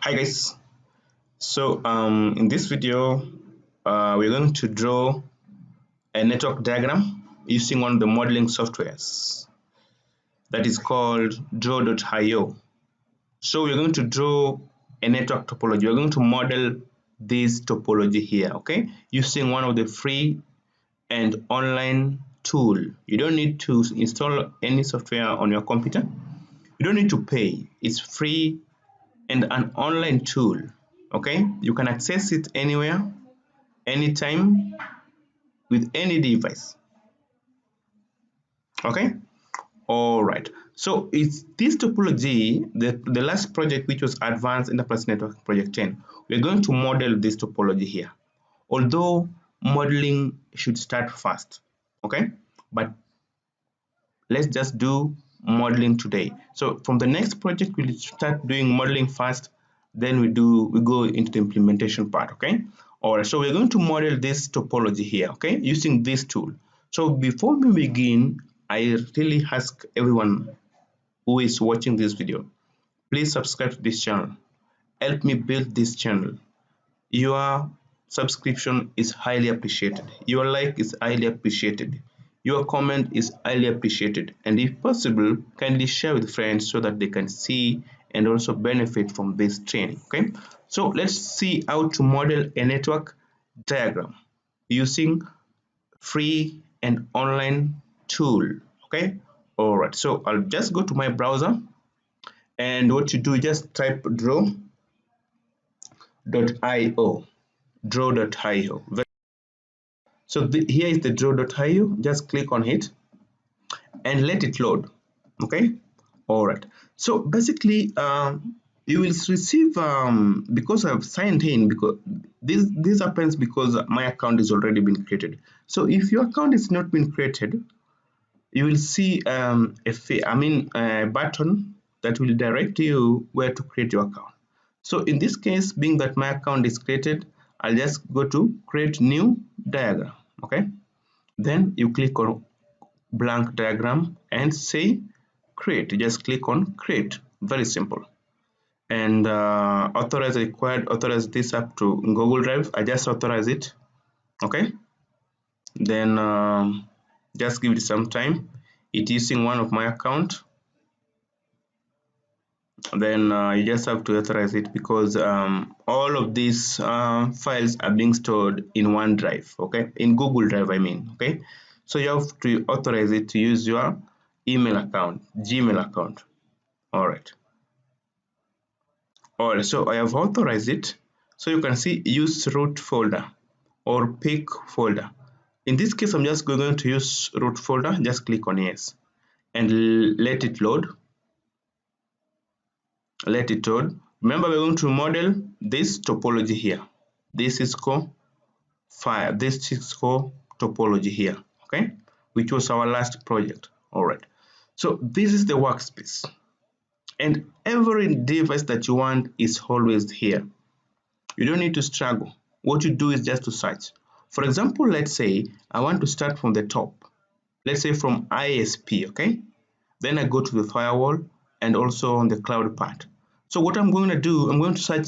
Hi guys, so in this video we're going to draw a network diagram using one of the modeling softwares that is called draw.io. So we're going to draw a network topology. We're going to model this topology here, okay, using one of the free and online tool. You don't need to install any software on your computer. You don't need to pay. It's free and an online tool. Okay, you can access it anywhere, anytime, with any device. Okay, all right. So it's this topology, the last project, which was Advanced Enterprise Network Project 10. We're going to model this topology here. Although modeling should start first, okay, but let's just do modeling today. So from the next project, we'll start doing modeling first, then we go into the implementation part. Okay, all right, so we're going to model this topology here, okay, using this tool. So before we begin, I really ask everyone who is watching this video, please subscribe to this channel. Help me build this channel. Your subscription is highly appreciated. Your like is highly appreciated. Your comment is highly appreciated. And if possible, kindly share with friends so that they can see and also benefit from this training. Okay, so let's see how to model a network diagram using free and online tool. Okay, all right, so I'll just go to my browser, and what you do, just type draw.io. Draw.io. So here is the draw.io. Just click on it and let it load. Okay, all right. So basically you will receive because I've signed in, because this happens because my account is already been created. So if your account is not been created, you will see a button that will direct you where to create your account. So in this case, being that my account is created, I'll just go to create new diagram. Okay, then you click on blank diagram and say create. You just click on create. Very simple. And authorize this up to Google Drive. I just authorize it. Okay, then just give it some time. It's using one of my account. Then you just have to authorize it, because all of these files are being stored in OneDrive, okay, in Google Drive, I mean. Okay, so you have to authorize it to use your email account, Gmail account. All right, so I have authorized it. So you can see use root folder or pick folder. In this case, I'm just going to use root folder. Just click on yes and let it load. Remember, we're going to model this topology here. This is called this Cisco topology here, okay, which was our last project. All right, so this is the workspace, and every device that you want is always here. You don't need to struggle. What you do is just to search. For example, let's say I want to start from the top. Let's say from ISP, okay, then I go to the firewall and also on the cloud part. So what I'm going to do, I'm going to search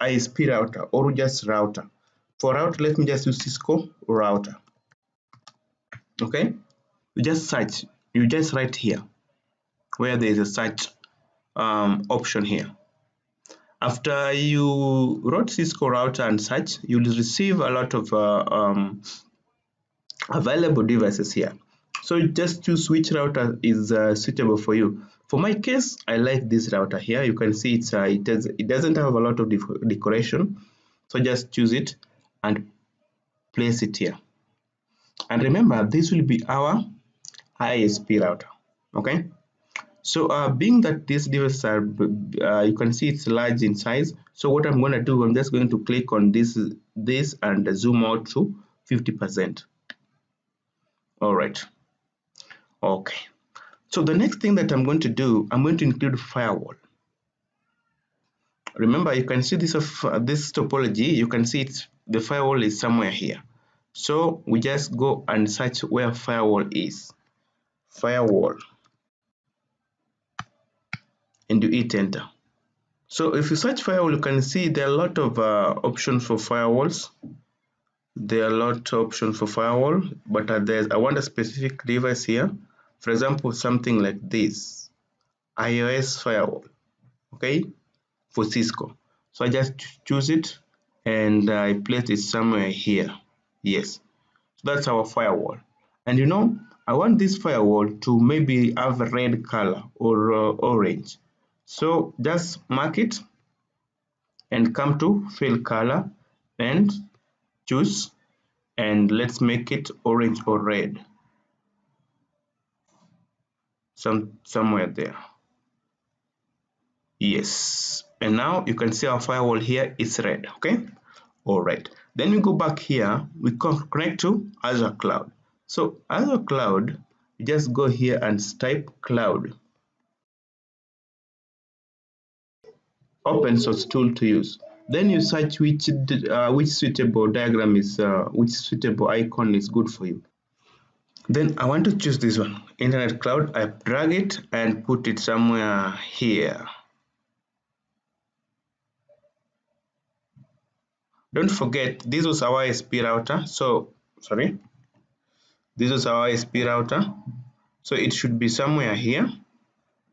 ISP router or just router. For router, let me just use Cisco router. Okay, you just search. You just write here where there is a search option here. After you wrote Cisco router and search, you'll receive a lot of available devices here. So just choose which router is suitable for you. For my case, I like this router here. You can see it doesn't have a lot of decoration, so just choose it and place it here. And remember, this will be our ISP router. Okay, so being that these devices are you can see it's large in size, so what I'm going to do, I'm just going to click on this and zoom out to 50%. all right, okay. So the next thing that I'm going to do, I'm going to include firewall. Remember, you can see this topology. You can see the firewall is somewhere here. So we just go and search where firewall is. Firewall, and you hit enter. So if you search firewall, you can see there are a lot of options for firewalls. There are a lot of options for firewall, but I want a specific device here. For example, something like this, iOS firewall, okay, for Cisco. So I just choose it and I place it somewhere here. Yes, so that's our firewall. And you know, I want this firewall to maybe have a red color or orange. So just mark it and come to fill color and choose, and let's make it orange or red, somewhere there. Yes, and now you can see our firewall here is red. Okay, all right, then we go back here, we connect to Azure Cloud. So Azure Cloud, you just go here and type cloud, open source tool to use. Then you search which suitable diagram is which suitable icon is good for you. Then I want to choose this one, Internet Cloud. I drag it and put it somewhere here. Don't forget, this was our ISP router. So, sorry, this was our ISP router. So it should be somewhere here.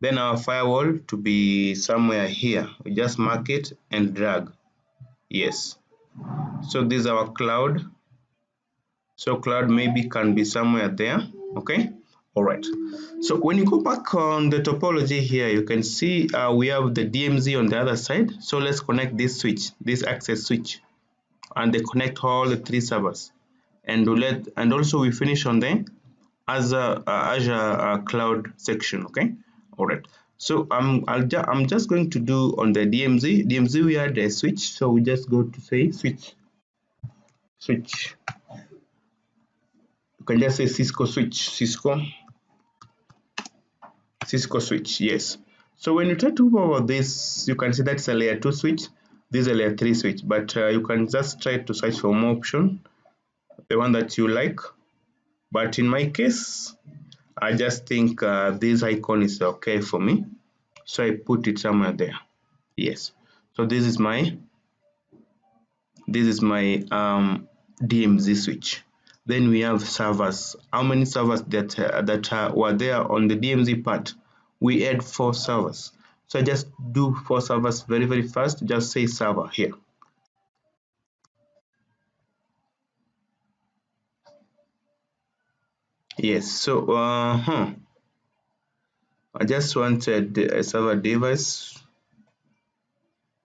Then our firewall to be somewhere here. We just mark it and drag. Yes. So this is our cloud. So cloud maybe can be somewhere there. Okay. All right. So when you go back on the topology here, you can see we have the DMZ on the other side. So let's connect this switch, this access switch, and they connect all the three servers. And also we finish on the Azure cloud section. Okay. All right. So I'm just going to do on the DMZ. DMZ we had a switch, so we just go to say switch. You can just say Cisco switch, Cisco switch, yes. So when you try to move over this, you can see that's a layer 2 switch, this is a layer 3 switch, but you can just try to search for more option, the one that you like. But in my case, I just think this icon is okay for me, so I put it somewhere there. Yes. So this is my DMZ switch. Then we have servers. How many servers that were there on the DMZ part? We had 4 servers. So I just do 4 servers very fast. Just say server here. Yes. So I just wanted a server device.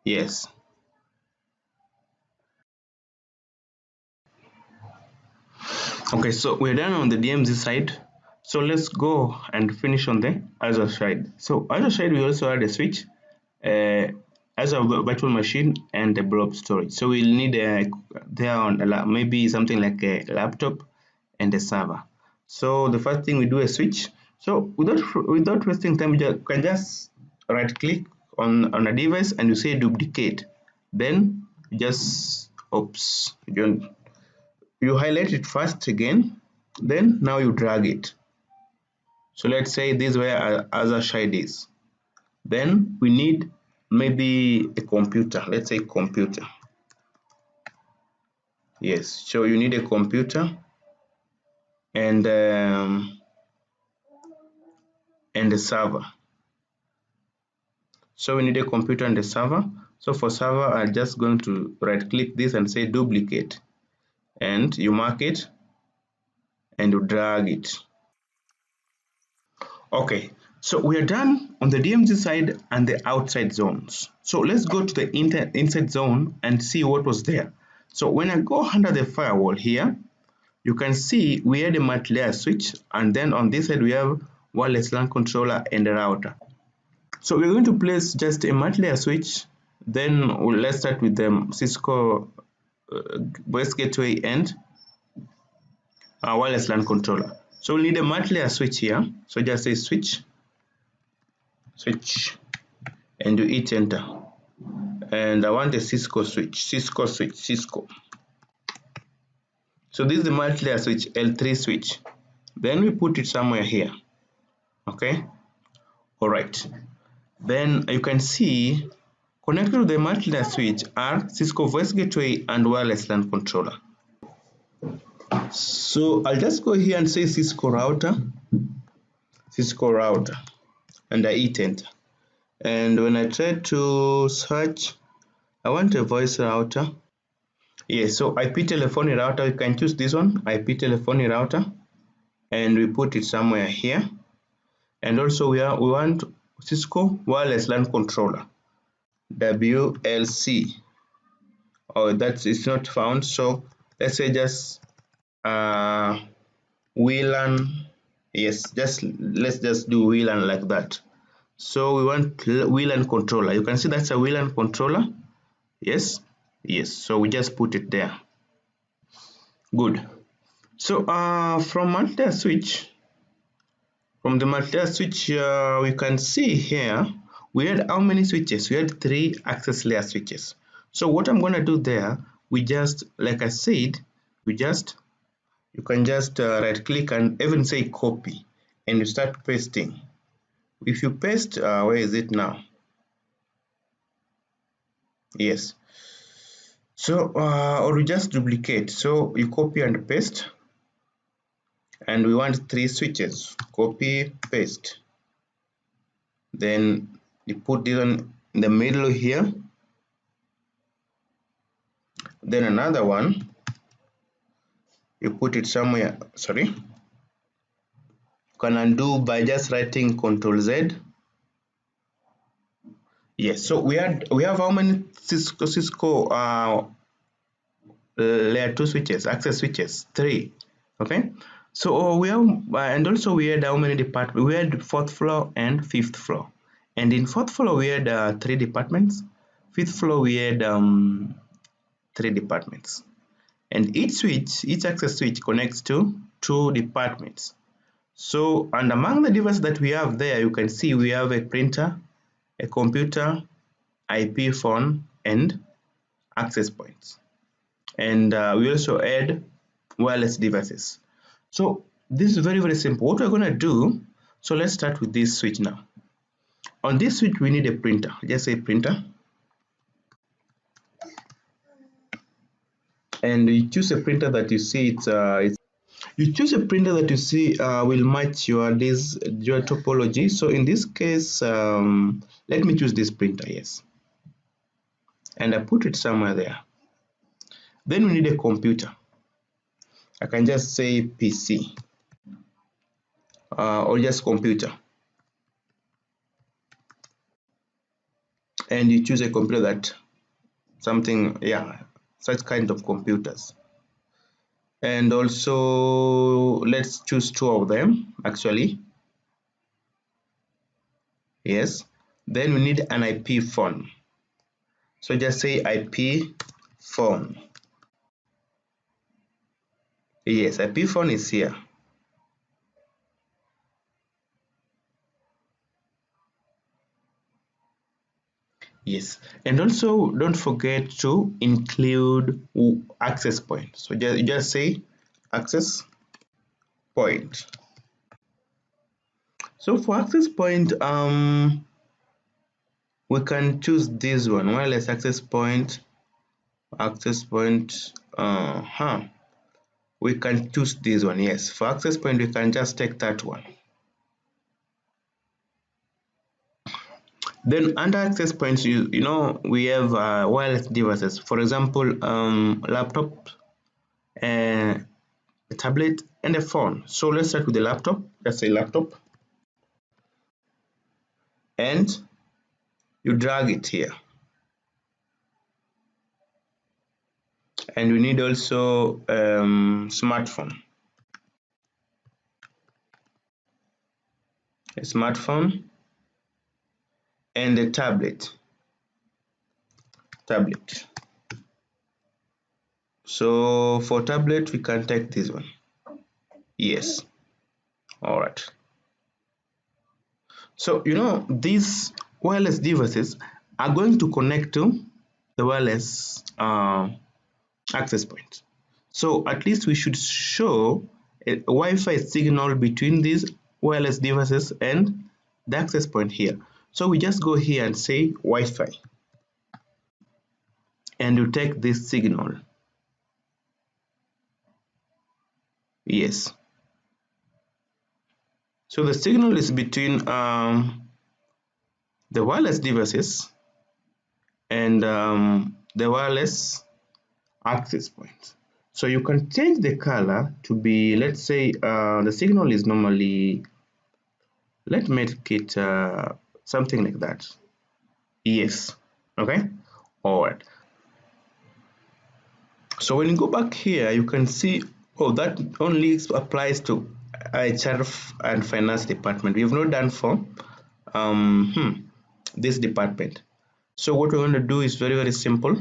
Yes. Okay, so we're done on the DMZ side. So let's go and finish on the Azure side. So Azure side, we also had a switch, Azure virtual machine, and the blob storage. So we'll need there on maybe something like a laptop and a server. So the first thing we do a switch. So without wasting time, you can just right click on a device and you say duplicate. Then just oops, you highlight it first again, then now you drag it. So let's say this is where our other side is. Then we need maybe a computer. Let's say computer. Yes, so you need a computer and a server. So we need a computer and a server. So for server, I'm just going to right click this and say duplicate, and you mark it and you drag it. Okay, so we are done on the DMZ side and the outside zones. So let's go to the inside zone and see what was there. So when I go under the firewall here, you can see we had a multi-layer switch, and then on this side we have wireless LAN controller and a router. So we're going to place just a multi-layer switch. Then let's start with the Cisco voice gateway and wireless LAN controller. So we need a multi-layer switch here. So just say switch, and you hit enter. And I want a Cisco switch, Cisco. So this is the multi-layer switch, L3 switch. Then we put it somewhere here. Okay. All right. Then you can see Connected to the multi-layer switch are Cisco voice gateway and wireless LAN controller. So I'll just go here and say Cisco router, and I hit enter. And when I try to search, I want a voice router. Yes, so IP telephony router, you can choose this one, IP telephony router, and we put it somewhere here. And also we want Cisco wireless LAN controller, WLC. Oh, that is not found, so let's say just VLAN. Yes, let's just do VLAN like that. So we want VLAN controller. You can see that's a VLAN controller. Yes, so we just put it there. Good. So from multi-layer switch, we can see here we had how many switches? We had 3 access layer switches. So what I'm going to do there, we just, like I said, you can just right click and even say copy, and you start pasting. If you paste, where is it now? Yes. So or you just duplicate. So you copy and paste, and we want 3 switches. Copy, paste. Then you put this one in the middle here. Then another one, you put it somewhere. Sorry. You can undo by just writing Ctrl Z. Yes. So we have how many Cisco layer 2 switches, access switches? 3. Okay. So we have, and also we had how many departments? We had 4th floor and 5th floor. And in 4th floor we had 3 departments. 5th floor we had 3 departments. And each access switch connects to 2 departments. So, and among the devices that we have there, you can see we have a printer, a computer, IP phone, and access points. And we also add wireless devices. So this is very, very simple. What we're going to do, so let's start with this switch now. On this switch, we need a printer. Just say printer. And you choose a printer that you see you choose a printer that you see will match your topology. So in this case, let me choose this printer, yes. And I put it somewhere there. Then we need a computer. I can just say PC or just computer. And you choose a computer that something, yeah, such kind of computers. And also let's choose 2 of them actually. Yes. Then we need an IP phone. So just say IP phone. Yes, IP phone is here. Yes, and also don't forget to include access point. So just say access point. So for access point, we can choose this one, wireless access point. We can choose this one. Yes, for access point, we can just take that one. Then under access points, you know we have wireless devices. For example, laptop, a tablet, and a phone. So let's start with the laptop. Let's say laptop, and you drag it here. And we need also smartphone. A smartphone and a tablet. So for tablet, we can take this one. Yes. All right. So you know these wireless devices are going to connect to the wireless access point. So at least we should show a Wi-Fi signal between these wireless devices and the access point here. So we just go here and say Wi-Fi. and you take this signal. Yes, so the signal is between the wireless devices and the wireless access point. So you can change the color to be, let's say the signal is normally, let's make it something like that. Yes. Okay. All right. So when you go back here, you can see, oh, that only applies to HRF and finance department. We have not done for this department. So what we're going to do is very simple.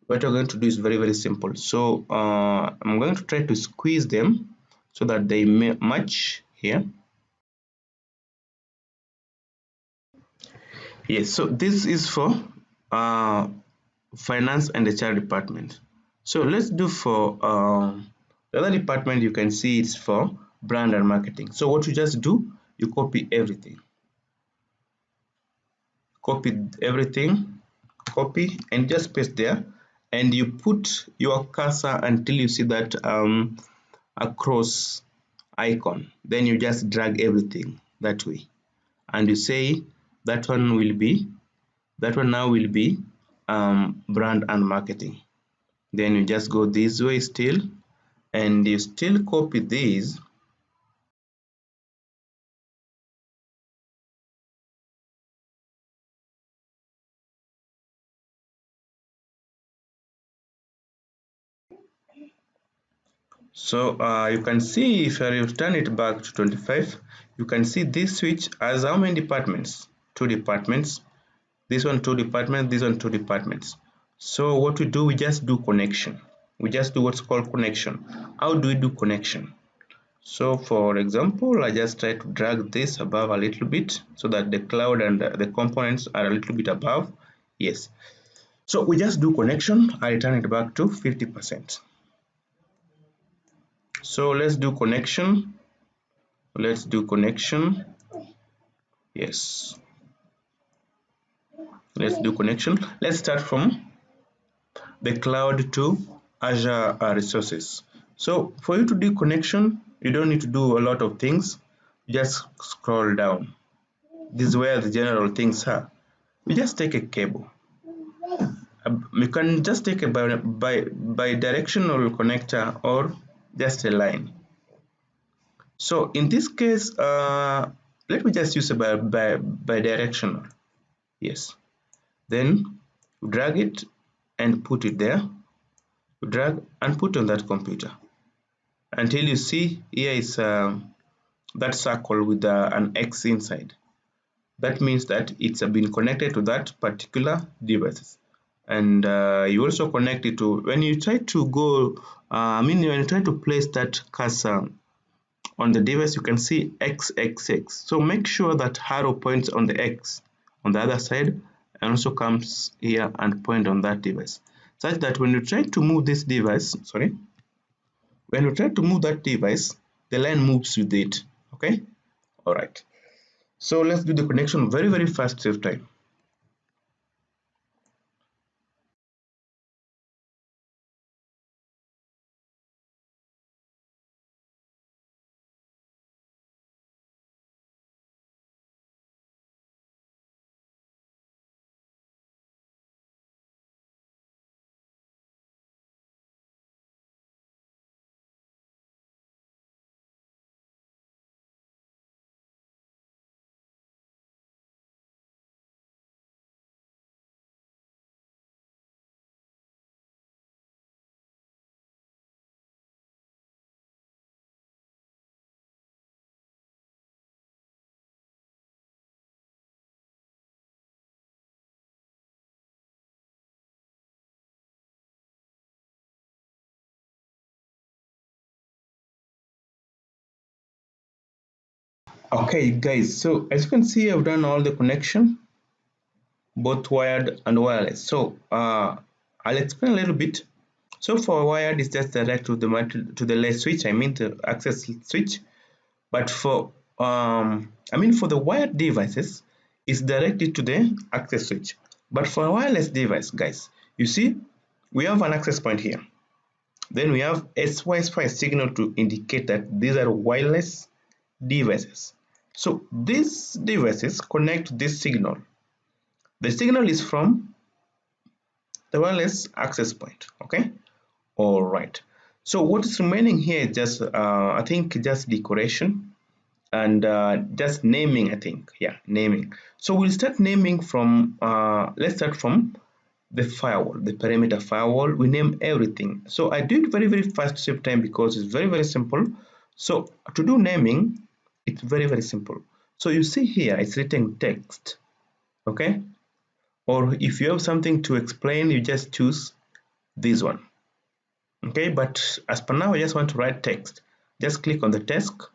What we're going to do is very simple. So I'm going to try to squeeze them so that they match here. Yes, so this is for finance and HR department. So let's do for the other department. You can see it's for brand and marketing. So what you just do, you copy everything, copy and just paste there, and you put your cursor until you see that a cross icon. Then you just drag everything that way, and you say that one now will be brand and marketing. Then you just go this way still, and you still copy this. So you can see, if I return it back to 25, you can see this switch has how many departments? 2 departments. This one 2 departments, this one 2 departments. So what we do, we just do connection. We just do what's called connection. How do we do connection? So for example, I just try to drag this above a little bit so that the cloud and the components are a little bit above. Yes. So we just do connection. I return it back to 50%. So let's do connection. Yes, let's do connection. Let's start from the cloud to Azure resources. So for you to do connection, you don't need to do a lot of things. Just scroll down. This is where the general things are. You just take a cable. You can just take a bi-directional connector or just a line. So in this case, let me just use a bi-directional. Yes. Then drag it and put it there. Drag and put on that computer until you see here is that circle with an X inside. That means that it's been connected to that particular device. And you also connect it to, when you try to go, when you try to place that cursor on the device, you can see XXX. So make sure that arrow points on the X on the other side and also comes here and point on that device, such that when you try to move this device, when you try to move that device, the line moves with it. Okay. All right. So let's do the connection very fast, save time. Okay, guys, so as you can see, I've done all the connection, both wired and wireless. So I'll explain a little bit. So for wired, it's just direct to the left switch, I mean the access switch. But for for the wired devices, it's directed to the access switch. But for a wireless device, guys, you see, we have an access point here. Then we have a Wi-Fi signal to indicate that these are wireless devices. So these devices connect to this signal. The signal is from the wireless access point. Okay. All right. So what is remaining here is just I think just decoration and just naming. I think, yeah, naming. So we'll start naming from let's start from the firewall, the perimeter firewall. We name everything. So I do it very fast to save time because it's very simple. So to do naming, it's very simple. So you see here it's written text. Okay. Or if you have something to explain, you just choose this one. Okay, but as per now I just want to write text. Just click on the text,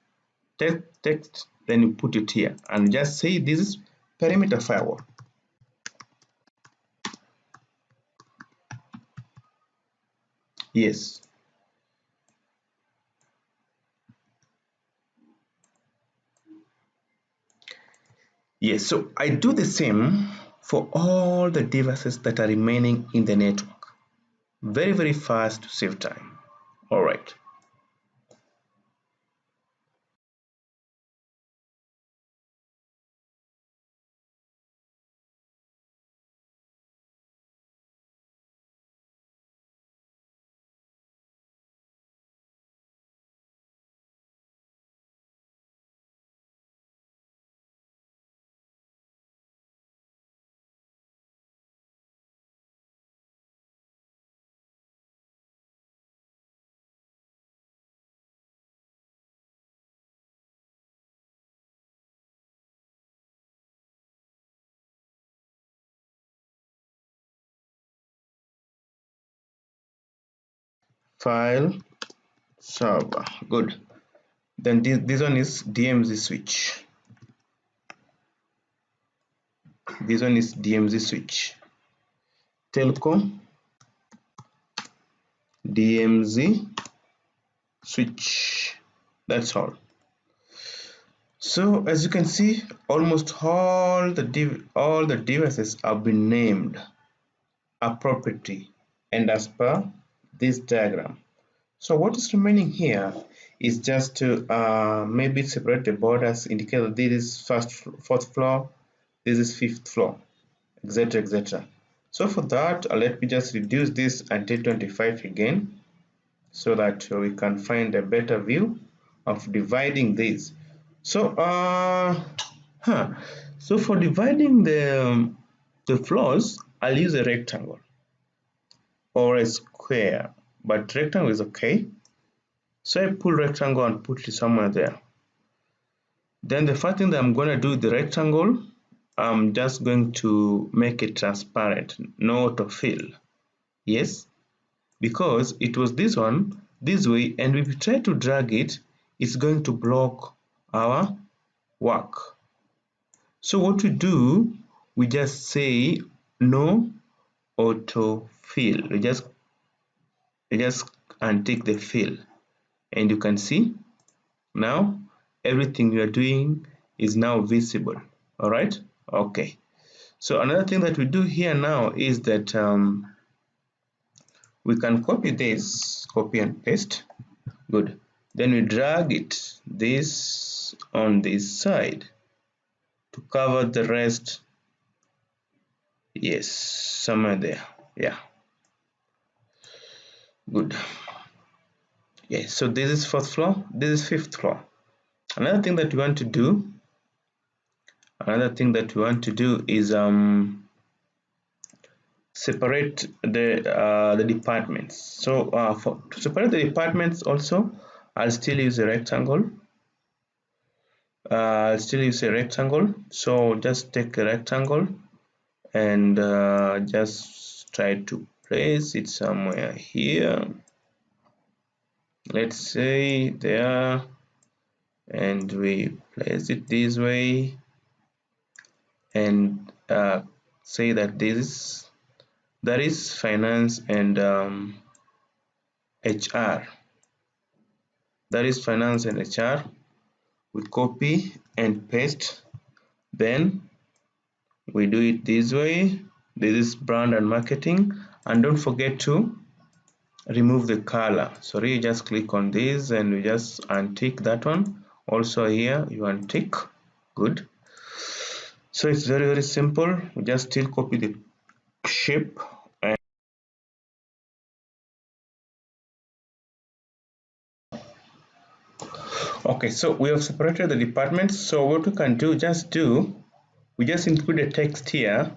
then you put it here and just say this is perimeter firewall. Yes. Yes, so I do the same for all the devices that are remaining in the network. Very fast to save time. All right. File server. Good. Then this one is DMZ switch. This one is DMZ switch. Telecom DMZ switch. That's all. So as you can see, almost all the devices have been named appropriately and as per this diagram. So what is remaining here is just to maybe separate the borders, indicate that this is fourth floor, this is fifth floor, etc. So for that, let me just reduce this until 25 again, so that we can find a better view of dividing this. So so for dividing the floors, I'll use a rectangle or a square, but rectangle is okay. So I pull rectangle and put it somewhere there. Then the first thing that I'm going to do with the rectangle, I'm just going to make it transparent, no autofill. Yes, because it was this one this way, and if we try to drag it, it's going to block our work. So what we do, we just say no autofill. We just untick the fill, and you can see now everything you are doing is now visible. All right. Okay. So another thing that we do here now is that we can copy this, copy and paste. Good. Then we drag it this on this side to cover the rest. Yes, somewhere there. Yeah. Good. Yes. So this is fourth floor. This is fifth floor. Another thing that we want to do. Is separate the departments. So to separate the departments also, I'll still use a rectangle. So just take a rectangle and just try to place it somewhere here. Let's say there, and we place it this way, and say that that is finance and HR. That is finance and HR. We copy and paste. Then we do it this way. This is brand and marketing. And don't forget to remove the color. Sorry, you just click on this and you just untick that one. Also here you untick. Good. So it's very simple. We just still copy the shape and okay, so we have separated the departments. So what we can do, we just include a text here.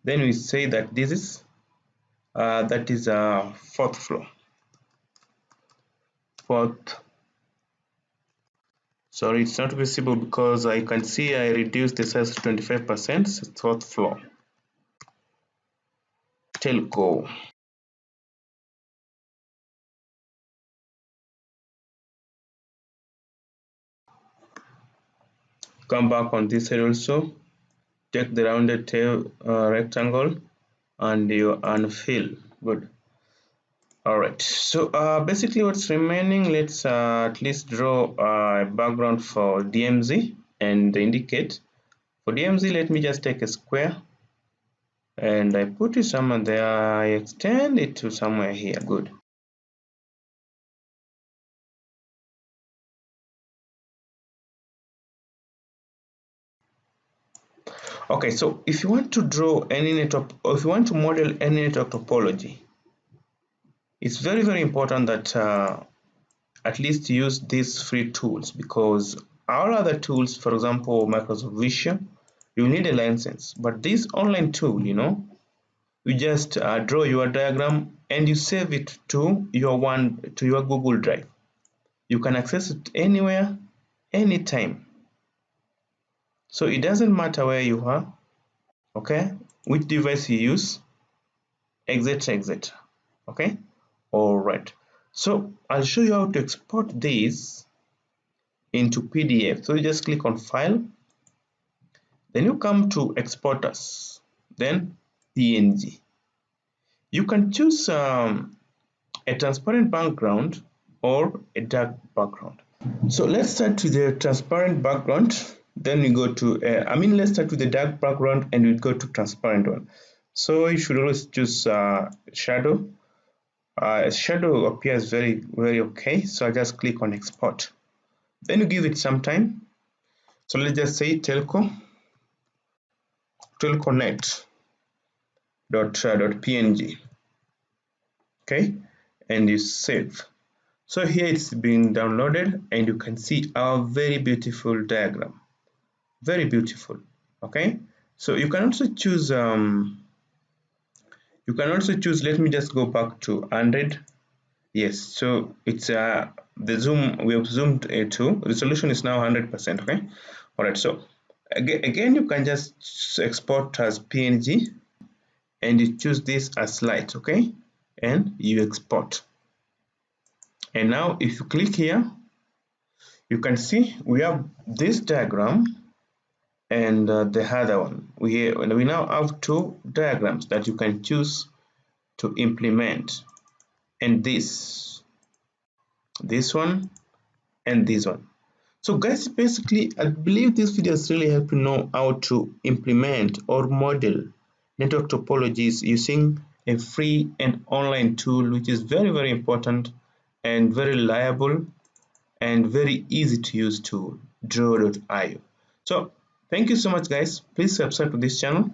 Then we say that this is that is fourth floor. Sorry, it's not visible because I can see I reduced the size to 25%. Fourth floor. Telco. Come back on this side also. Take the rounded tail rectangle and you unfill. Good. Alright, so basically what's remaining, let's at least draw a background for DMZ and indicate. For DMZ, let me just take a square and I put it somewhere there. I extend it to somewhere here. Good. Okay, so if you want to draw any network, or if you want to model any network topology, it's very important that at least use these free tools, because all other tools, for example Microsoft Vision, you need a license, but this online tool, you just draw your diagram and you save it to your Google Drive. You can access it anywhere, anytime, so it doesn't matter where you are, okay, which device you use, etc. Okay, all right, so I'll show you how to export this into PDF. So you just click on File, then you come to Export As, then PNG. You can choose a transparent background or a dark background. So let's start with the transparent background. Then we go to, let's start with the dark background and we go to transparent one. So you should always choose shadow. Shadow appears very okay. So I just click on Export. Then you give it some time. So let's just say telconet.png. Okay, and you save. So here it's been downloaded and you can see our very beautiful diagram. Very beautiful. Okay, so you can also choose let me just go back to 100. Yes, so it's the zoom, we have zoomed to resolution is now 100%. Okay, all right, so again you can just export as PNG and you choose this as light. Okay, and you export. And now if you click here, you can see we have this diagram and the other one. We now have two diagrams that you can choose to implement, and this one and this one. So guys, basically I believe this video has really helped you know how to implement or model network topologies using a free and online tool, which is very important and very reliable and very easy to use tool, draw.io. So thank you so much guys. Please subscribe to this channel,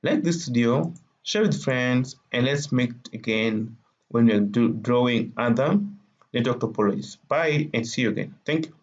like this video, share with friends, and let's meet again when we're drawing other network topologies. Bye and see you again. Thank you.